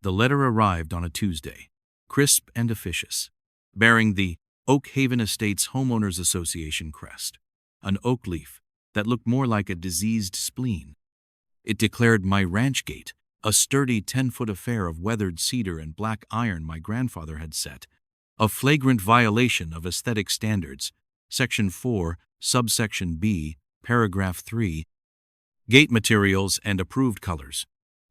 The letter arrived on a Tuesday, crisp and officious, bearing the Oak Haven Estates Homeowners Association crest, an oak leaf that looked more like a diseased spleen. It declared my ranch gate, a sturdy 10-foot affair of weathered cedar and black iron my grandfather had set, a flagrant violation of aesthetic standards, Section 4, Subsection B, Paragraph 3, Gate materials and approved colors.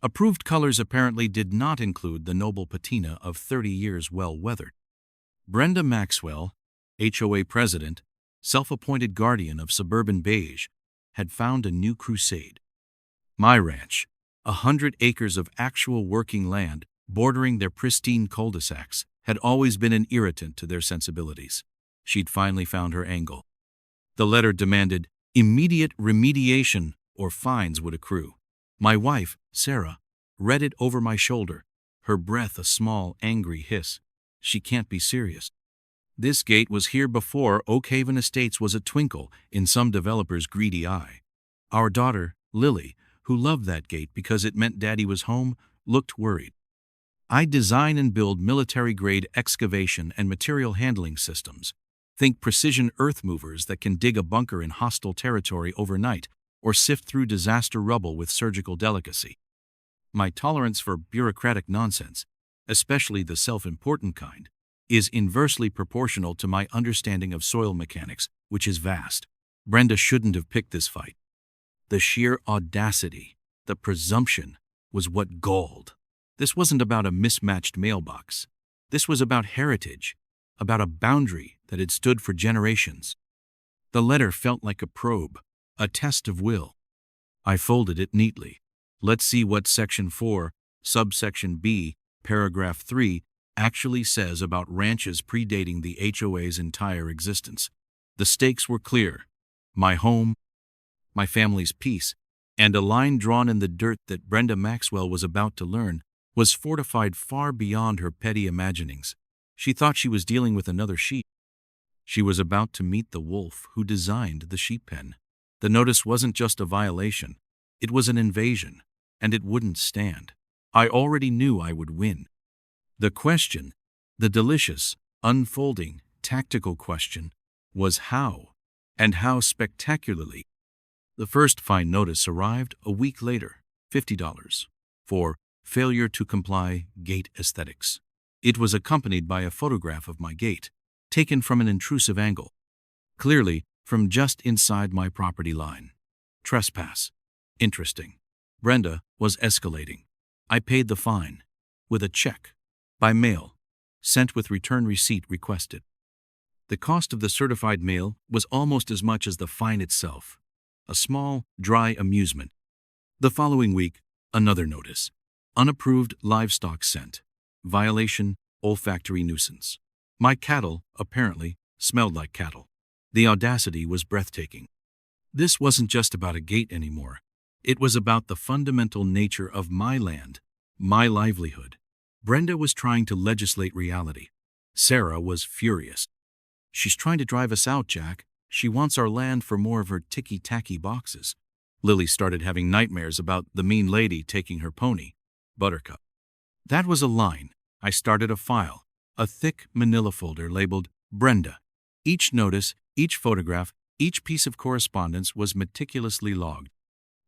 Approved colors apparently did not include the noble patina of 30 years well-weathered. Brenda Maxwell, HOA president, self-appointed guardian of suburban beige, had found a new crusade. My ranch, 100 acres of actual working land bordering their pristine cul-de-sacs, had always been an irritant to their sensibilities. She'd finally found her angle. The letter demanded immediate remediation or fines would accrue. My wife, Sarah, read it over my shoulder, her breath a small, angry hiss. She can't be serious. This gate was here before Oak Haven Estates was a twinkle in some developer's greedy eye. Our daughter, Lily, who loved that gate because it meant Daddy was home, looked worried. I design and build military-grade excavation and material handling systems. Think precision earth movers that can dig a bunker in hostile territory overnight or sift through disaster rubble with surgical delicacy. My tolerance for bureaucratic nonsense, especially the self-important kind, is inversely proportional to my understanding of soil mechanics, which is vast. Brenda shouldn't have picked this fight. The sheer audacity, the presumption, was what galled. This wasn't about a mismatched mailbox. This was about heritage, about a boundary that had stood for generations. The letter felt like a probe, a test of will. I folded it neatly. Let's see what Section 4, Subsection B, Paragraph 3 actually says about ranches predating the HOA's entire existence. The stakes were clear. My home, my family's peace, and a line drawn in the dirt that Brenda Maxwell was about to learn was fortified far beyond her petty imaginings. She thought she was dealing with another sheep. She was about to meet the wolf who designed the sheep pen. The notice wasn't just a violation. It was an invasion, and it wouldn't stand. I already knew I would win. The question, the delicious, unfolding, tactical question, was how, and how spectacularly. The first fine notice arrived a week later, $50, for failure to comply gate aesthetics. It was accompanied by a photograph of my gate, taken from an intrusive angle, clearly from just inside my property line. Trespass. Interesting. Brenda was escalating. I paid the fine, with a check, by mail, sent with return receipt requested. The cost of the certified mail was almost as much as the fine itself. A small, dry amusement. The following week, another notice. Unapproved livestock scent. Violation, olfactory nuisance. My cattle, apparently, smelled like cattle. The audacity was breathtaking. This wasn't just about a gate anymore. It was about the fundamental nature of my land, my livelihood. Brenda was trying to legislate reality. Sarah was furious. She's trying to drive us out, Jack. She wants our land for more of her ticky-tacky boxes. Lily started having nightmares about the mean lady taking her pony, Buttercup. That was a line. I started a file, a thick manila folder labeled Brenda. Each notice, each photograph, each piece of correspondence was meticulously logged.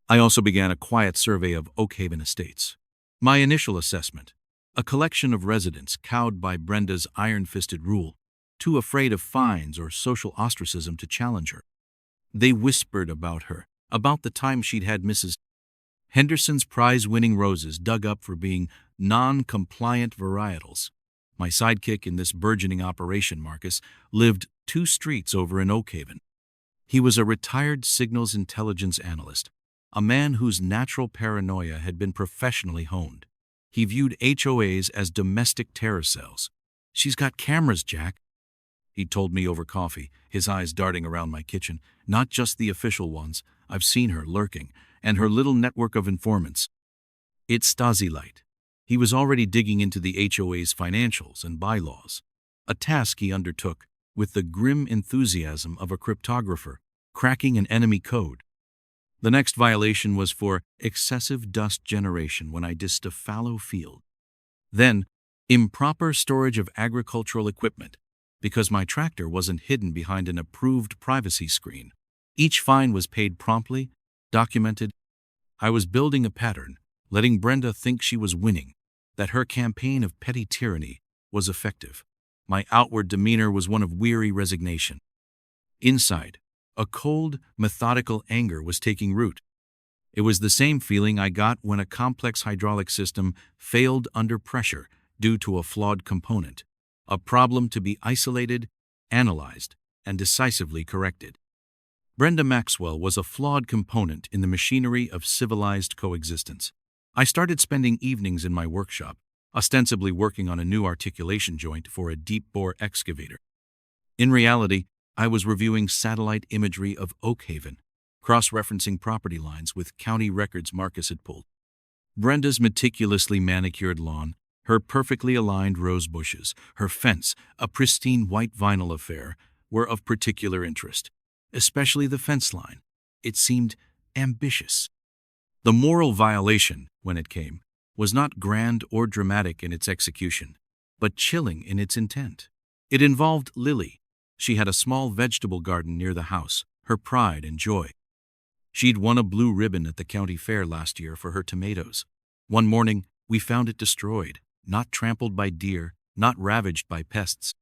I also began a quiet survey of Oak Haven Estates. My initial assessment, a collection of residents cowed by Brenda's iron-fisted rule, too afraid of fines or social ostracism to challenge her. They whispered about her, about the time she'd had Mrs. Henderson's prize-winning roses dug up for being non-compliant varietals. My sidekick in this burgeoning operation, Marcus, lived 2 streets over in Oak Haven. He was a retired signals intelligence analyst, a man whose natural paranoia had been professionally honed. He viewed HOAs as domestic terror cells. "She's got cameras, Jack," he told me over coffee, his eyes darting around my kitchen. "Not just the official ones. I've seen her lurking, and her little network of informants. It's Stasi-light." He was already digging into the HOA's financials and bylaws, a task he undertook with the grim enthusiasm of a cryptographer cracking an enemy code. The next violation was for excessive dust generation when I dissed a fallow field. Then, improper storage of agricultural equipment, because my tractor wasn't hidden behind an approved privacy screen. Each fine was paid promptly, documented. I was building a pattern, letting Brenda think she was winning, that her campaign of petty tyranny was effective. My outward demeanor was one of weary resignation. Inside, a cold, methodical anger was taking root. It was the same feeling I got when a complex hydraulic system failed under pressure due to a flawed component, a problem to be isolated, analyzed, and decisively corrected. Brenda Maxwell was a flawed component in the machinery of civilized coexistence. I started spending evenings in my workshop, ostensibly working on a new articulation joint for a deep-bore excavator. In reality, I was reviewing satellite imagery of Oak Haven, cross-referencing property lines with county records Marcus had pulled. Brenda's meticulously manicured lawn, her perfectly aligned rose bushes, her fence, a pristine white vinyl affair, were of particular interest, especially the fence line. It seemed ambitious. The moral violation, when it came, was not grand or dramatic in its execution, but chilling in its intent. It involved Lily. She had a small vegetable garden near the house, her pride and joy. She'd won a blue ribbon at the county fair last year for her tomatoes. One morning, we found it destroyed, not trampled by deer, not ravaged by pests.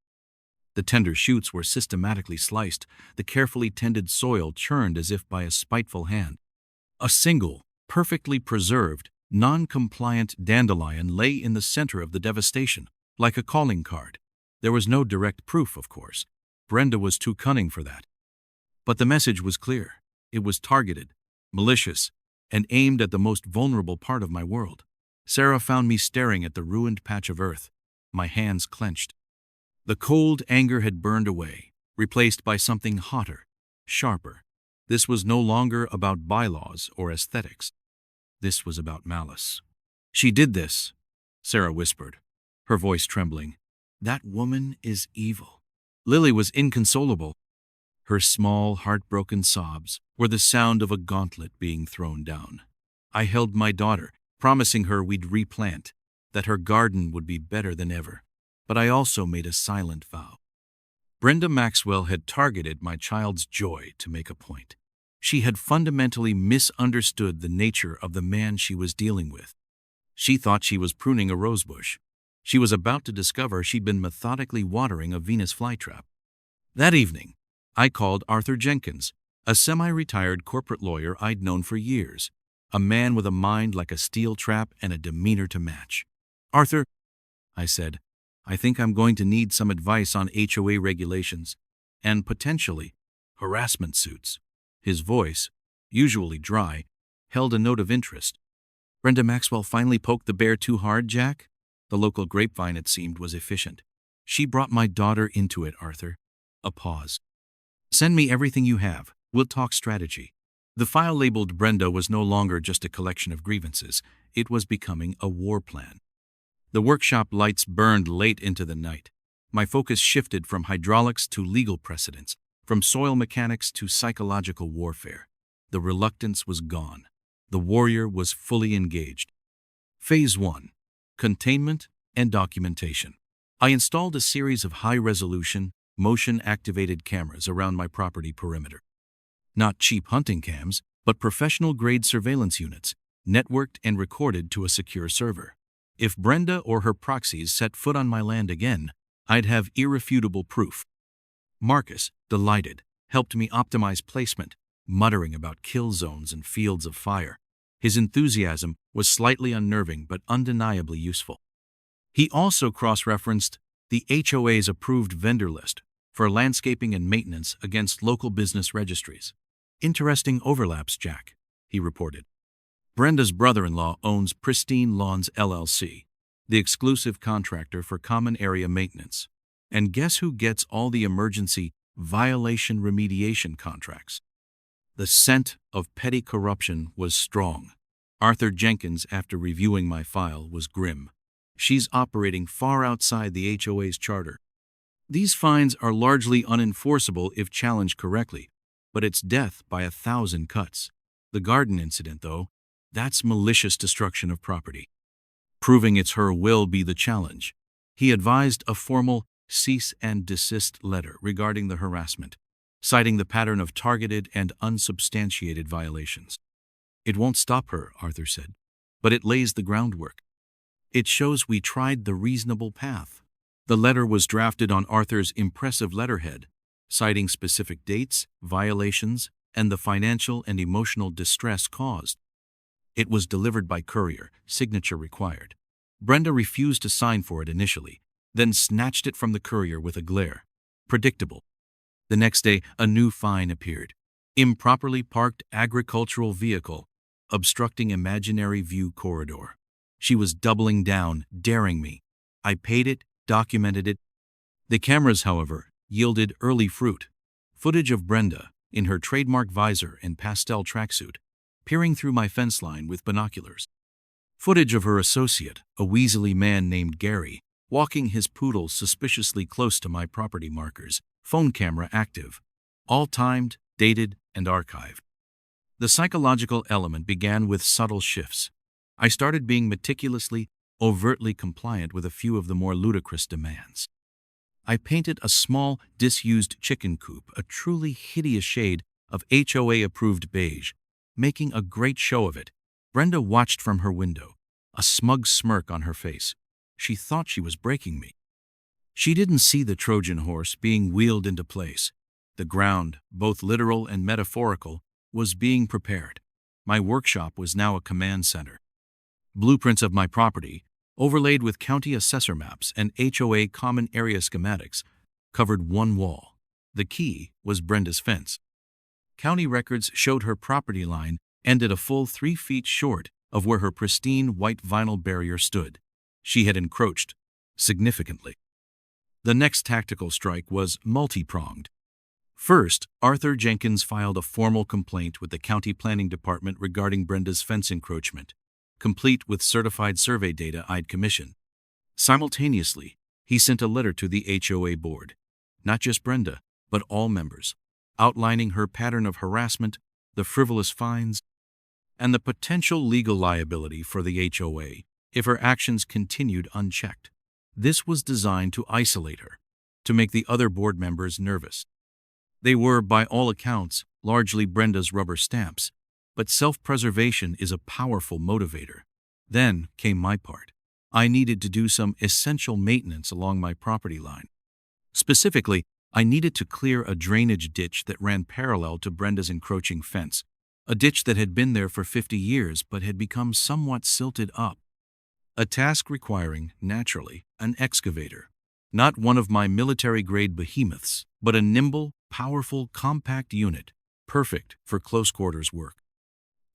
The tender shoots were systematically sliced, the carefully tended soil churned as if by a spiteful hand. A single, perfectly preserved, non-compliant dandelion lay in the center of the devastation, like a calling card. There was no direct proof, of course. Brenda was too cunning for that. But the message was clear. It was targeted, malicious, and aimed at the most vulnerable part of my world. Sarah found me staring at the ruined patch of earth, my hands clenched. The cold anger had burned away, replaced by something hotter, sharper. This was no longer about bylaws or aesthetics. This was about malice. "She did this," Sarah whispered, her voice trembling. "That woman is evil." Lily was inconsolable. Her small, heartbroken sobs were the sound of a gauntlet being thrown down. I held my daughter, promising her we'd replant, that her garden would be better than ever. But I also made a silent vow. Brenda Maxwell had targeted my child's joy to make a point. She had fundamentally misunderstood the nature of the man she was dealing with. She thought she was pruning a rosebush. She was about to discover she'd been methodically watering a Venus flytrap. That evening, I called Arthur Jenkins, a semi-retired corporate lawyer I'd known for years, a man with a mind like a steel trap and a demeanor to match. "Arthur," I said, "I think I'm going to need some advice on HOA regulations and, potentially, harassment suits." His voice, usually dry, held a note of interest. "Brenda Maxwell finally poked the bear too hard, Jack?" The local grapevine, it seemed, was efficient. "She brought my daughter into it, Arthur." A pause. "Send me everything you have. We'll talk strategy." The file labeled Brenda was no longer just a collection of grievances. It was becoming a war plan. The workshop lights burned late into the night. My focus shifted from hydraulics to legal precedents, from soil mechanics to psychological warfare. The reluctance was gone. The warrior was fully engaged. Phase 1. Containment and documentation. I installed a series of high-resolution, motion-activated cameras around my property perimeter. Not cheap hunting cams, but professional-grade surveillance units, networked and recorded to a secure server. If Brenda or her proxies set foot on my land again, I'd have irrefutable proof. Marcus, delighted, helped me optimize placement, muttering about kill zones and fields of fire. His enthusiasm was slightly unnerving but undeniably useful. He also cross-referenced the HOA's approved vendor list for landscaping and maintenance against local business registries. "Interesting overlaps, Jack," he reported. Brenda's brother-in-law owns Pristine Lawns LLC, the exclusive contractor for common area maintenance. And guess who gets all the emergency violation remediation contracts? The scent of petty corruption was strong. Arthur Jenkins, after reviewing my file, was grim. "She's operating far outside the HOA's charter. These fines are largely unenforceable if challenged correctly, but it's death by 1,000 cuts. The garden incident, though, that's malicious destruction of property." Proving it's her will be the challenge. He advised a formal cease and desist letter regarding the harassment, citing the pattern of targeted and unsubstantiated violations. It won't stop her, Arthur said, but it lays the groundwork. It shows we tried the reasonable path. The letter was drafted on Arthur's impressive letterhead, citing specific dates, violations, and the financial and emotional distress caused. It was delivered by courier, signature required. Brenda refused to sign for it initially, then snatched it from the courier with a glare. Predictable. The next day, a new fine appeared. Improperly parked agricultural vehicle, obstructing imaginary view corridor. She was doubling down, daring me. I paid it, documented it. The cameras, however, yielded early fruit. Footage of Brenda, in her trademark visor and pastel tracksuit, peering through my fence line with binoculars. Footage of her associate, a weaselly man named Gary, walking his poodle suspiciously close to my property markers, phone camera active. All timed, dated, and archived. The psychological element began with subtle shifts. I started being meticulously, overtly compliant with a few of the more ludicrous demands. I painted a small, disused chicken coop a truly hideous shade of HOA-approved beige, making a great show of it. Brenda watched from her window, a smug smirk on her face. She thought she was breaking me. She didn't see the Trojan horse being wheeled into place. The ground, both literal and metaphorical, was being prepared. My workshop was now a command center. Blueprints of my property, overlaid with county assessor maps and HOA common area schematics, covered one wall. The key was Brenda's fence. County records showed her property line ended a full 3 feet short of where her pristine white vinyl barrier stood. She had encroached significantly. The next tactical strike was multi-pronged. First, Arthur Jenkins filed a formal complaint with the county planning department regarding Brenda's fence encroachment, complete with certified survey data I'd commissioned. Simultaneously, he sent a letter to the HOA board, not just Brenda, but all members, outlining her pattern of harassment, the frivolous fines, and the potential legal liability for the HOA if her actions continued unchecked. This was designed to isolate her, to make the other board members nervous. They were, by all accounts, largely Brenda's rubber stamps, but self-preservation is a powerful motivator. Then came my part. I needed to do some essential maintenance along my property line. Specifically, I needed to clear a drainage ditch that ran parallel to Brenda's encroaching fence, a ditch that had been there for 50 years but had become somewhat silted up. A task requiring, naturally, an excavator. Not one of my military-grade behemoths, but a nimble, powerful, compact unit, perfect for close-quarters work.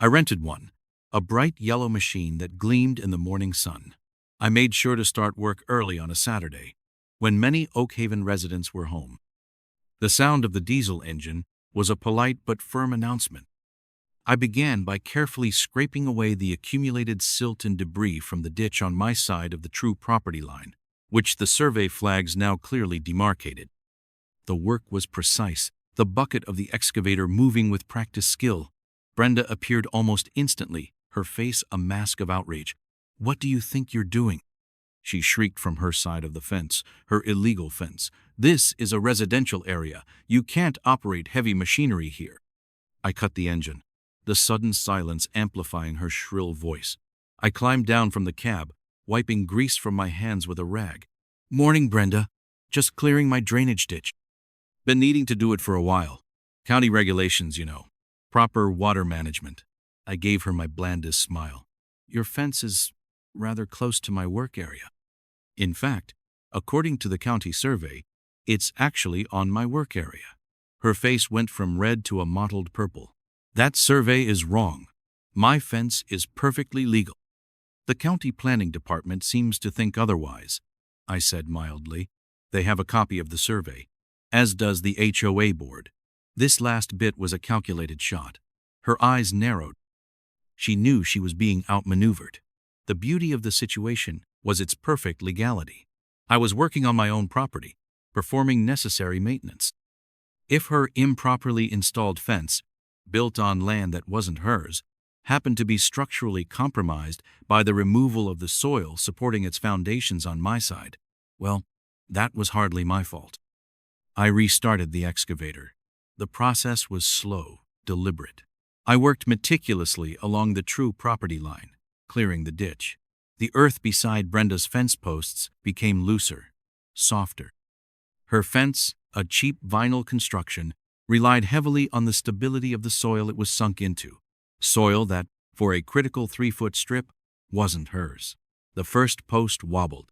I rented one, a bright yellow machine that gleamed in the morning sun. I made sure to start work early on a Saturday, when many Oak Haven residents were home. The sound of the diesel engine was a polite but firm announcement. I began by carefully scraping away the accumulated silt and debris from the ditch on my side of the true property line, which the survey flags now clearly demarcated. The work was precise, the bucket of the excavator moving with practiced skill. Brenda appeared almost instantly, her face a mask of outrage. "What do you think you're doing?" she shrieked from her side of the fence, her illegal fence. "This is a residential area. You can't operate heavy machinery here." I cut the engine, the sudden silence amplifying her shrill voice. I climbed down from the cab, wiping grease from my hands with a rag. "Morning, Brenda. Just clearing my drainage ditch. Been needing to do it for a while. County regulations, you know. Proper water management." I gave her my blandest smile. "Your fence is rather close to my work area. In fact, according to the county survey, it's actually on my work area." Her face went from red to a mottled purple. "That survey is wrong. My fence is perfectly legal." "The county planning department seems to think otherwise," I said mildly. "They have a copy of the survey, as does the HOA board." This last bit was a calculated shot. Her eyes narrowed. She knew she was being outmaneuvered. The beauty of the situation was its perfect legality. I was working on my own property, performing necessary maintenance. If her improperly installed fence, built on land that wasn't hers, happened to be structurally compromised by the removal of the soil supporting its foundations on my side, well, that was hardly my fault. I restarted the excavator. The process was slow, deliberate. I worked meticulously along the true property line, clearing the ditch. The earth beside Brenda's fence posts became looser, softer. Her fence, a cheap vinyl construction, relied heavily on the stability of the soil it was sunk into, soil that, for a critical 3-foot strip, wasn't hers. The first post wobbled.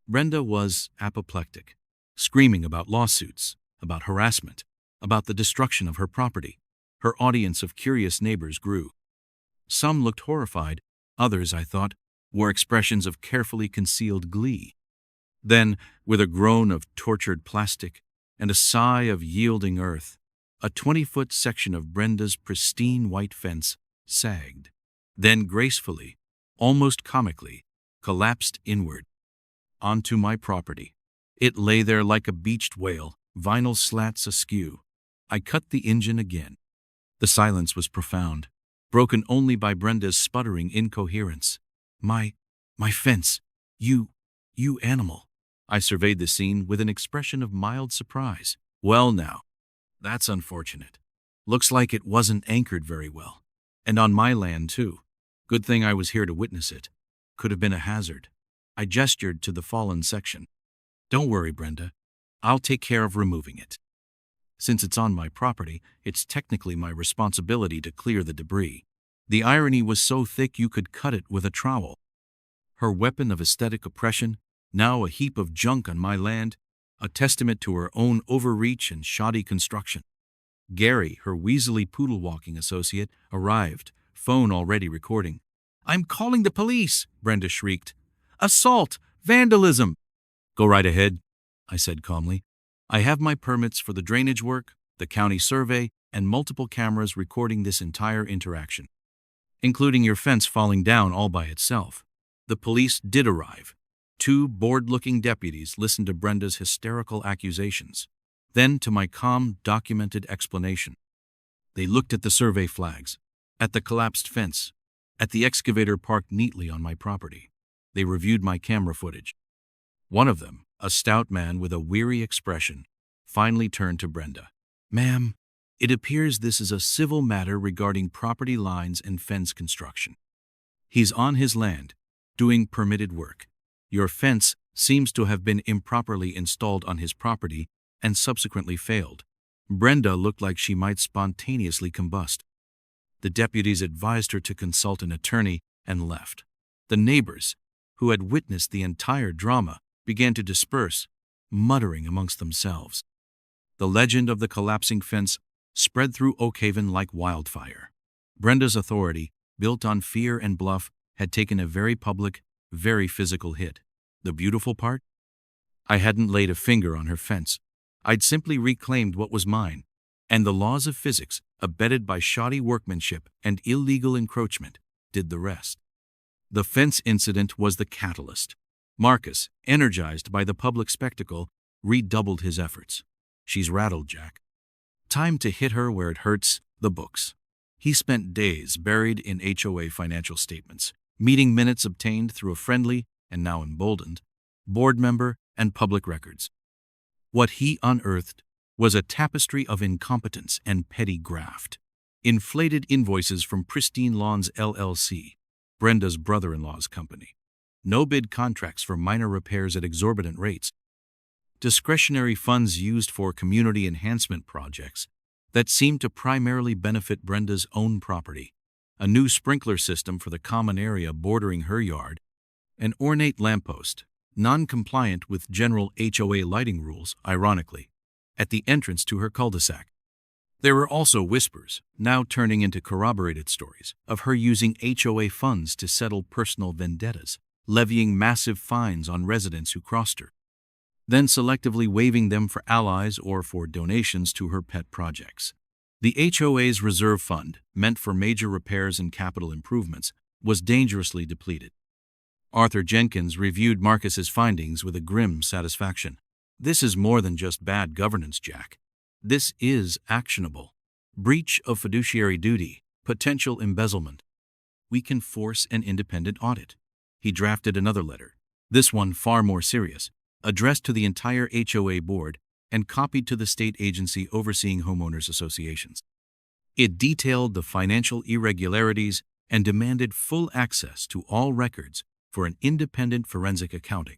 Brenda was apoplectic, screaming about lawsuits, about harassment, about the destruction of her property. Her audience of curious neighbors grew. Some looked horrified, others, I thought, wore expressions of carefully concealed glee. Then, with a groan of tortured plastic and a sigh of yielding earth, a 20-foot section of Brenda's pristine white fence sagged, then gracefully, almost comically, collapsed inward, onto my property. It lay there like a beached whale, vinyl slats askew. I cut the engine again. The silence was profound, broken only by Brenda's sputtering incoherence. My fence, you animal. I surveyed the scene with an expression of mild surprise. Well now, that's unfortunate. Looks like it wasn't anchored very well. And on my land, too. Good thing I was here to witness it. Could have been a hazard. I gestured to the fallen section. Don't worry, Brenda. I'll take care of removing it. Since it's on my property, it's technically my responsibility to clear the debris. The irony was so thick you could cut it with a trowel. Her weapon of aesthetic oppression, now a heap of junk on my land, a testament to her own overreach and shoddy construction. Gary, her weaselly poodle-walking associate, arrived, phone already recording. "I'm calling the police," Brenda shrieked. "Assault! Vandalism!" "Go right ahead," I said calmly. "I have my permits for the drainage work, the county survey, and multiple cameras recording this entire interaction, including your fence falling down all by itself." The police did arrive. 2 bored-looking deputies listened to Brenda's hysterical accusations, then to my calm, documented explanation. They looked at the survey flags, at the collapsed fence, at the excavator parked neatly on my property. They reviewed my camera footage. One of them, a stout man with a weary expression, finally turned to Brenda. "Ma'am, it appears this is a civil matter regarding property lines and fence construction. He's on his land, doing permitted work. Your fence seems to have been improperly installed on his property and subsequently failed." Brenda looked like she might spontaneously combust. The deputies advised her to consult an attorney and left. The neighbors, who had witnessed the entire drama, began to disperse, muttering amongst themselves. The legend of the collapsing fence spread through Oak Haven like wildfire. Brenda's authority, built on fear and bluff, had taken a very public, very physical hit. The beautiful part? I hadn't laid a finger on her fence. I'd simply reclaimed what was mine, and the laws of physics, abetted by shoddy workmanship and illegal encroachment, did the rest. The fence incident was the catalyst. Marcus, energized by the public spectacle, redoubled his efforts. "She's rattled, Jack. Time to hit her where it hurts, the books." He spent days buried in HOA financial statements, meeting minutes obtained through a friendly, and now emboldened, board member and public records. What he unearthed was a tapestry of incompetence and petty graft. Inflated invoices from Pristine Lawns LLC, Brenda's brother-in-law's company. No-bid contracts for minor repairs at exorbitant rates. Discretionary funds used for community enhancement projects that seemed to primarily benefit Brenda's own property. A new sprinkler system for the common area bordering her yard. An ornate lamppost, non-compliant with general HOA lighting rules, ironically, at the entrance to her cul-de-sac. There were also whispers, now turning into corroborated stories, of her using HOA funds to settle personal vendettas, levying massive fines on residents who crossed her, then selectively waiving them for allies or for donations to her pet projects. The HOA's reserve fund, meant for major repairs and capital improvements, was dangerously depleted. Arthur Jenkins reviewed Marcus's findings with a grim satisfaction. "This is more than just bad governance, Jack. This is actionable. Breach of fiduciary duty, potential embezzlement, we can force an independent audit. He drafted another letter, this one far more serious, addressed to the entire HOA board and copied to the state agency overseeing homeowners associations. It detailed the financial irregularities and demanded full access to all records for an independent forensic accounting.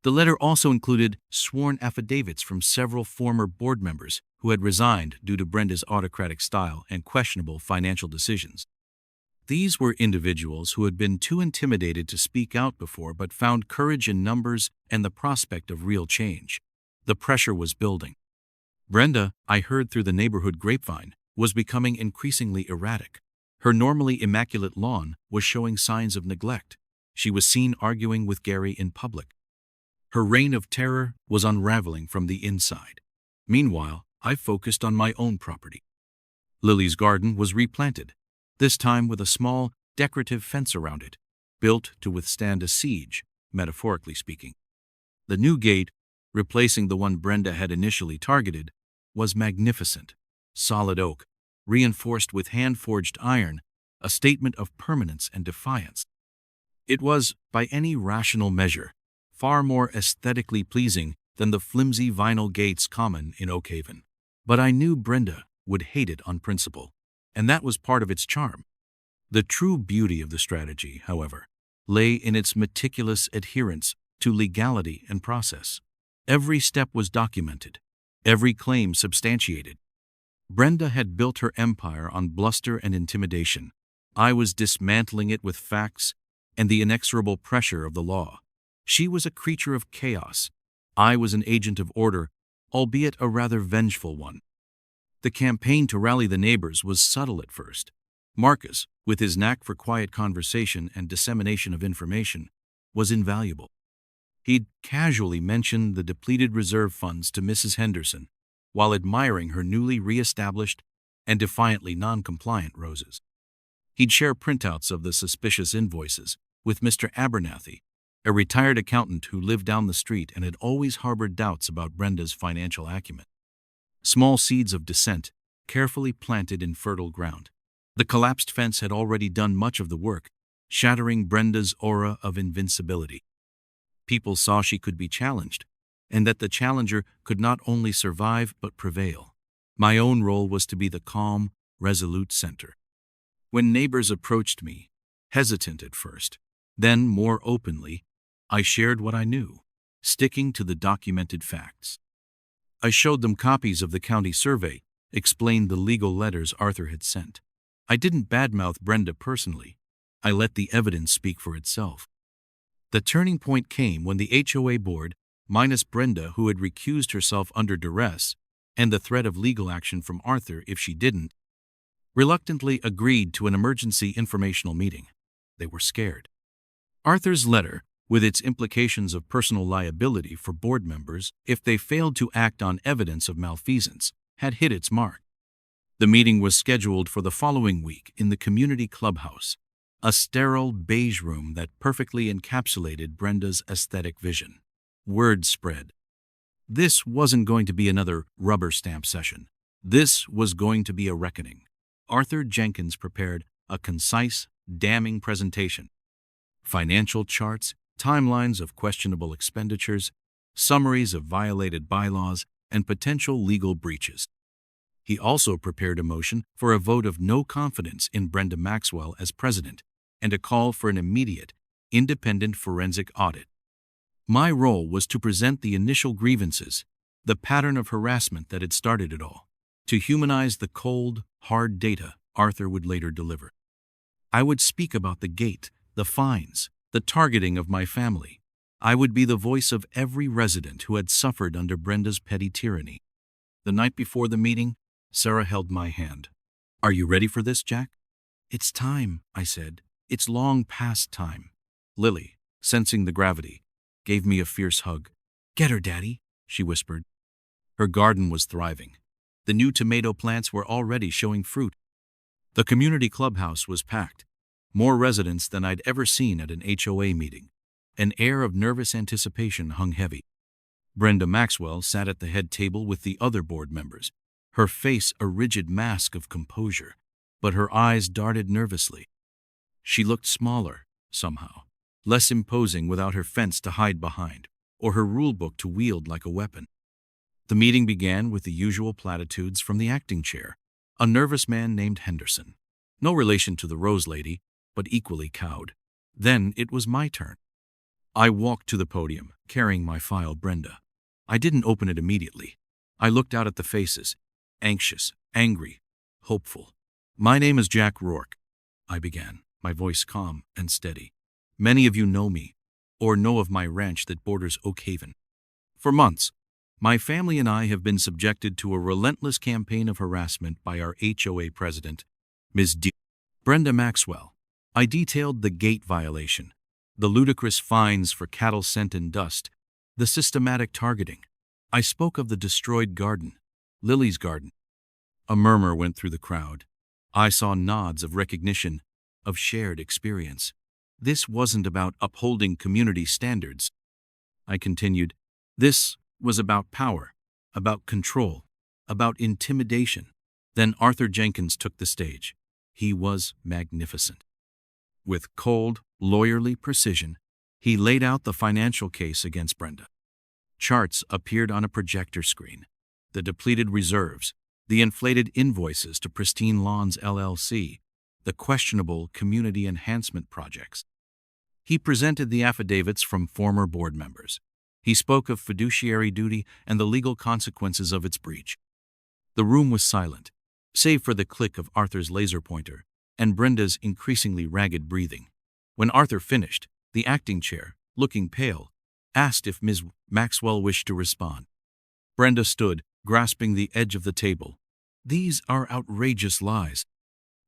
The letter also included sworn affidavits from several former board members who had resigned due to Brenda's autocratic style and questionable financial decisions. These were individuals who had been too intimidated to speak out before but found courage in numbers and the prospect of real change. The pressure was building. Brenda, I heard through the neighborhood grapevine, was becoming increasingly erratic. Her normally immaculate lawn was showing signs of neglect. She was seen arguing with Gary in public. Her reign of terror was unraveling from the inside. Meanwhile, I focused on my own property. Lily's garden was replanted, this time with a small, decorative fence around it, built to withstand a siege, metaphorically speaking. The new gate, replacing the one Brenda had initially targeted, was magnificent. Solid oak, reinforced with hand-forged iron, a statement of permanence and defiance. It was, by any rational measure, far more aesthetically pleasing than the flimsy vinyl gates common in Oak Haven. But I knew Brenda would hate it on principle, and that was part of its charm. The true beauty of the strategy, however, lay in its meticulous adherence to legality and process. Every step was documented, every claim substantiated. Brenda had built her empire on bluster and intimidation. I was dismantling it with facts and the inexorable pressure of the law. She was a creature of chaos. I was an agent of order, albeit a rather vengeful one. The campaign to rally the neighbors was subtle at first. Marcus, with his knack for quiet conversation and dissemination of information, was invaluable. He'd casually mentioned the depleted reserve funds to Mrs. Henderson, while admiring her newly re-established and defiantly non-compliant roses. He'd share printouts of the suspicious invoices with Mr. Abernathy, a retired accountant who lived down the street and had always harbored doubts about Brenda's financial acumen. Small seeds of dissent, carefully planted in fertile ground. The collapsed fence had already done much of the work, shattering Brenda's aura of invincibility. People saw she could be challenged, and that the challenger could not only survive but prevail. My own role was to be the calm, resolute center. When neighbors approached me, hesitant at first, then more openly, I shared what I knew, sticking to the documented facts. I showed them copies of the county survey, explained the legal letters Arthur had sent. I didn't badmouth Brenda personally. I let the evidence speak for itself. The turning point came when the HOA board, minus Brenda, who had recused herself under duress, and the threat of legal action from Arthur if she didn't, reluctantly agreed to an emergency informational meeting. They were scared. Arthur's letter, with its implications of personal liability for board members if they failed to act on evidence of malfeasance, had hit its mark. The meeting was scheduled for the following week in the community clubhouse, a sterile beige room that perfectly encapsulated Brenda's aesthetic vision. Word spread. This wasn't going to be another rubber stamp session. This was going to be a reckoning. Arthur Jenkins prepared a concise, damning presentation. Financial charts, timelines of questionable expenditures, summaries of violated bylaws, and potential legal breaches. He also prepared a motion for a vote of no confidence in Brenda Maxwell as president and a call for an immediate, independent forensic audit. My role was to present the initial grievances, the pattern of harassment that had started it all, to humanize the cold, hard data Arthur would later deliver. I would speak about the gate, the fines, the targeting of my family. I would be the voice of every resident who had suffered under Brenda's petty tyranny. The night before the meeting, Sarah held my hand. "Are you ready for this, Jack?" "It's time," I said. "It's long past time." Lily, sensing the gravity, gave me a fierce hug. "Get her, Daddy," she whispered. Her garden was thriving. The new tomato plants were already showing fruit. The community clubhouse was packed. More residents than I'd ever seen at an HOA meeting. An air of nervous anticipation hung heavy. Brenda Maxwell sat at the head table with the other board members, her face a rigid mask of composure, but her eyes darted nervously. She looked smaller, somehow, less imposing without her fence to hide behind, or her rulebook to wield like a weapon. The meeting began with the usual platitudes from the acting chair, a nervous man named Henderson. No relation to the Rose Lady, but equally cowed. Then it was my turn. I walked to the podium, carrying my file Brenda. I didn't open it immediately. I looked out at the faces, anxious, angry, hopeful. "My name is Jack Rourke," I began, my voice calm and steady. "Many of you know me, or know of my ranch that borders Oak Haven. For months, my family and I have been subjected to a relentless campaign of harassment by our HOA president, Ms. Brenda Maxwell. I detailed the gate violation, the ludicrous fines for cattle scent and dust, the systematic targeting. I spoke of the destroyed garden, Lily's garden. A murmur went through the crowd. I saw nods of recognition, of shared experience. This wasn't about upholding community standards. I continued. This was about power, about control, about intimidation. Then Arthur Jenkins took the stage. He was magnificent. With cold, lawyerly precision, he laid out the financial case against Brenda. Charts appeared on a projector screen. The depleted reserves, the inflated invoices to Pristine Lawns LLC, the questionable community enhancement projects. He presented the affidavits from former board members. He spoke of fiduciary duty and the legal consequences of its breach. The room was silent, save for the click of Arthur's laser pointer and Brenda's increasingly ragged breathing. When Arthur finished, the acting chair, looking pale, asked if Ms. Maxwell wished to respond. Brenda stood, grasping the edge of the table. "These are outrageous lies,"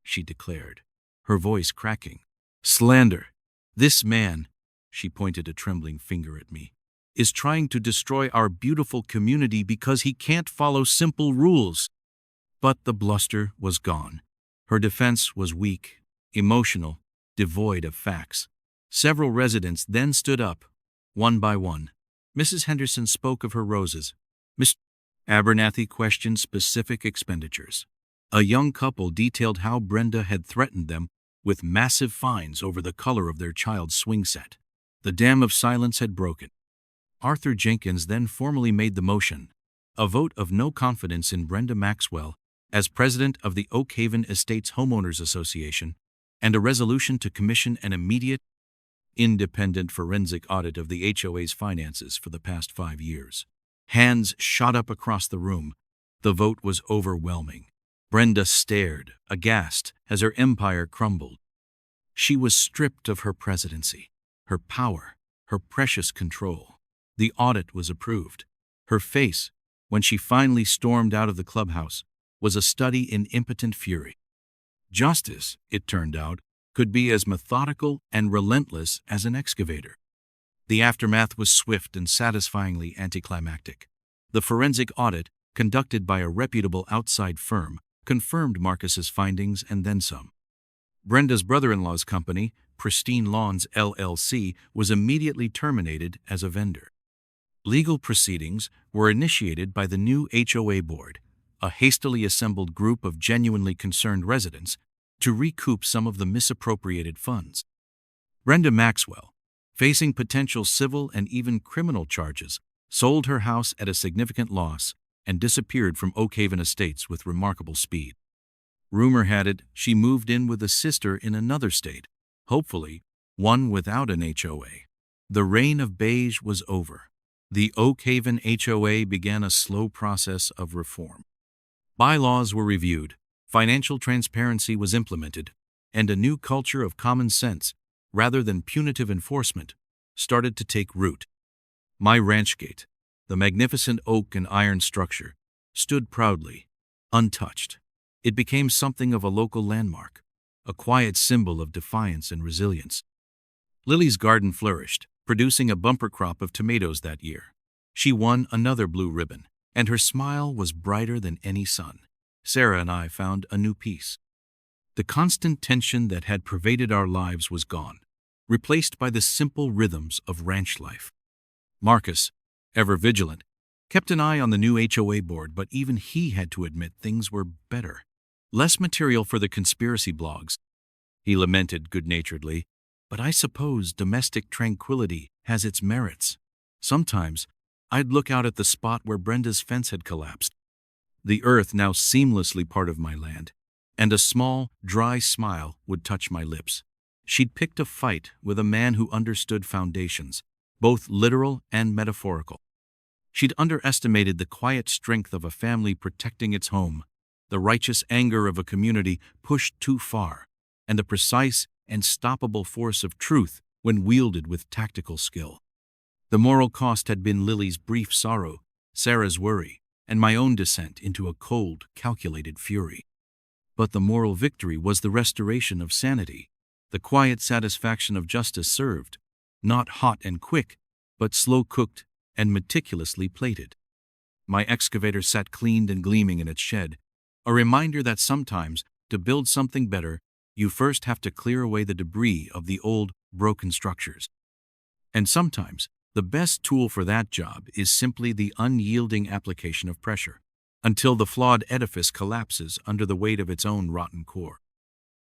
she declared, her voice cracking. "Slander. This man," she pointed a trembling finger at me, "is trying to destroy our beautiful community because he can't follow simple rules." But the bluster was gone. Her defense was weak, emotional, devoid of facts. Several residents then stood up, one by one. Mrs. Henderson spoke of her roses. Miss Abernathy questioned specific expenditures. A young couple detailed how Brenda had threatened them with massive fines over the color of their child's swing set. The dam of silence had broken. Arthur Jenkins then formally made the motion, a vote of no confidence in Brenda Maxwell as president of the Oak Haven Estates Homeowners Association, and a resolution to commission an immediate, independent forensic audit of the HOA's finances for the past 5 years. Hands shot up across the room. The vote was overwhelming. Brenda stared, aghast, as her empire crumbled. She was stripped of her presidency, her power, her precious control. The audit was approved. Her face, when she finally stormed out of the clubhouse, was a study in impotent fury. Justice, it turned out, could be as methodical and relentless as an excavator. The aftermath was swift and satisfyingly anticlimactic. The forensic audit, conducted by a reputable outside firm, confirmed Marcus's findings and then some. Brenda's brother-in-law's company, Pristine Lawns LLC, was immediately terminated as a vendor. Legal proceedings were initiated by the new HOA board, a hastily assembled group of genuinely concerned residents, to recoup some of the misappropriated funds. Brenda Maxwell, facing potential civil and even criminal charges, sold her house at a significant loss and disappeared from Oak Haven Estates with remarkable speed. Rumor had it she moved in with a sister in another state, hopefully one without an HOA. The reign of beige was over. The Oak Haven HOA began a slow process of reform. Bylaws were reviewed, financial transparency was implemented, and a new culture of common sense, rather than punitive enforcement, started to take root. My ranch gate, the magnificent oak and iron structure, stood proudly, untouched. It became something of a local landmark, a quiet symbol of defiance and resilience. Lily's garden flourished, producing a bumper crop of tomatoes that year. She won another blue ribbon, and her smile was brighter than any sun. Sarah and I found a new peace. The constant tension that had pervaded our lives was gone, replaced by the simple rhythms of ranch life. Marcus, ever vigilant, kept an eye on the new HOA board, but even he had to admit things were better. Less material for the conspiracy blogs, he lamented good-naturedly. But I suppose domestic tranquility has its merits. Sometimes I'd look out at the spot where Brenda's fence had collapsed, the earth now seamlessly part of my land, and a small, dry smile would touch my lips. She'd picked a fight with a man who understood foundations, both literal and metaphorical. She'd underestimated the quiet strength of a family protecting its home, the righteous anger of a community pushed too far, and the precise and stoppable force of truth when wielded with tactical skill. The moral cost had been Lily's brief sorrow, Sarah's worry, and my own descent into a cold, calculated fury. But the moral victory was the restoration of sanity, the quiet satisfaction of justice served, not hot and quick, but slow-cooked and meticulously plated. My excavator sat cleaned and gleaming in its shed, a reminder that sometimes, to build something better, you first have to clear away the debris of the old, broken structures. And sometimes, the best tool for that job is simply the unyielding application of pressure, until the flawed edifice collapses under the weight of its own rotten core.